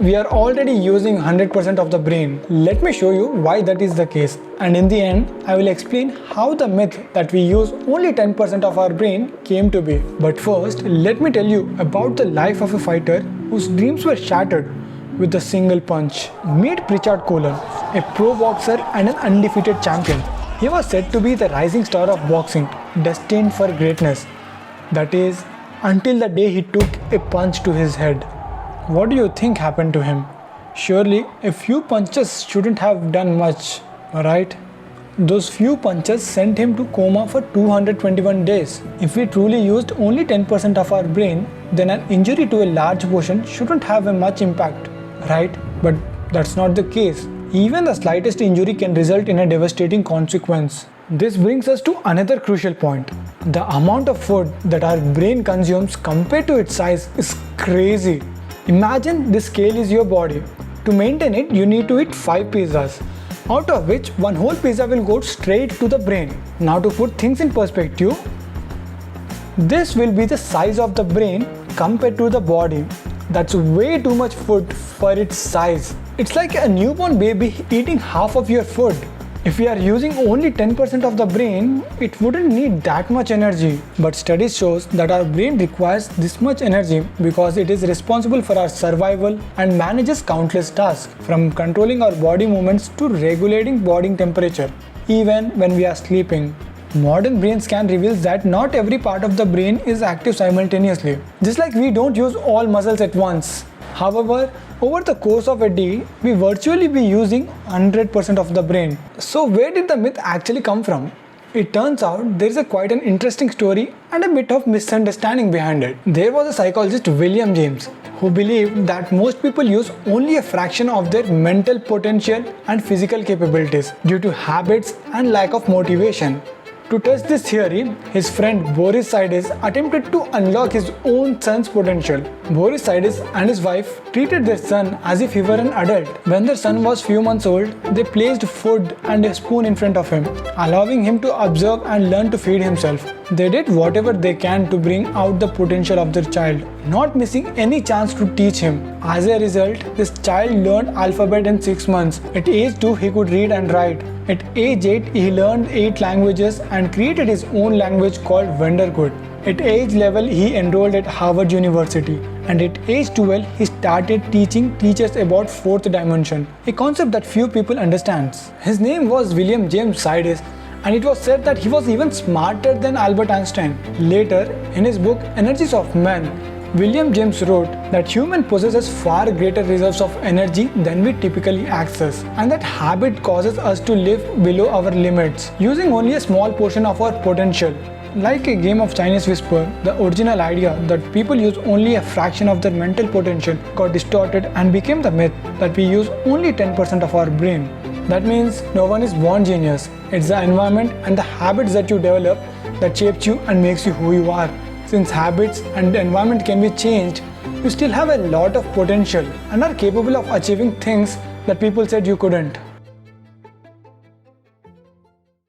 we are already using 100% of the brain. Let me show you why that is the case. And in the end, I will explain how the myth that we use only 10% of our brain came to be. But first, let me tell you about the life of a fighter whose dreams were shattered with a single punch. Meet Prichard Colón, a pro boxer and an undefeated champion. He was said to be the rising star of boxing, destined for greatness. That is, until the day he took a punch to his head. What do you think happened to him? Surely a few punches shouldn't have done much, right? Those few punches sent him to coma for 221 days. If we truly used only 10% of our brain, then an injury to a large portion shouldn't have a much impact, right? But that's not the case. Even the slightest injury can result in a devastating consequence. This brings us to another crucial point. The amount of food that our brain consumes compared to its size is crazy. Imagine this scale is your body. To maintain it, you need to eat 5 pizzas, out of which one whole pizza will go straight to the brain. Now to put things in perspective, this will be the size of the brain compared to the body. That's way too much food for its size. It's like a newborn baby eating half of your food. If we are using only 10% of the brain, it wouldn't need that much energy. But studies shows that our brain requires this much energy because it is responsible for our survival and manages countless tasks, from controlling our body movements to regulating body temperature, even when we are sleeping. Modern brain scan reveals that not every part of the brain is active simultaneously. Just like we don't use all muscles at once. However, over the course of a day, we virtually be using 100% of the brain. So where did the myth actually come from? It turns out there is quite an interesting story and a bit of misunderstanding behind it. There was a psychologist, William James, who believed that most people use only a fraction of their mental potential and physical capabilities due to habits and lack of motivation. To test this theory, his friend Boris Sidis attempted to unlock his own son's potential. Boris Sidis and his wife treated their son as if he were an adult. When their son was few months old, they placed food and a spoon in front of him, allowing him to observe and learn to feed himself. They did whatever they can to bring out the potential of their child, not missing any chance to teach him. As a result, this child learned alphabet in 6 months. At age 2, he could read and write. At age 8, he learned 8 languages and created his own language called Wendergood. At age 11, he enrolled at Harvard University. And at age 12, he started teaching teachers about fourth dimension, a concept that few people understand. His name was William James Sidis, and it was said that he was even smarter than Albert Einstein. Later, in his book Energies of Man, William James wrote that human possesses far greater reserves of energy than we typically access, and that habit causes us to live below our limits, using only a small portion of our potential. Like a game of Chinese whisper, the original idea that people use only a fraction of their mental potential got distorted and became the myth that we use only 10% of our brain. That means no one is born genius. It's the environment and the habits that you develop that shapes you and makes you who you are. Since habits and the environment can be changed, you still have a lot of potential and are capable of achieving things that people said you couldn't.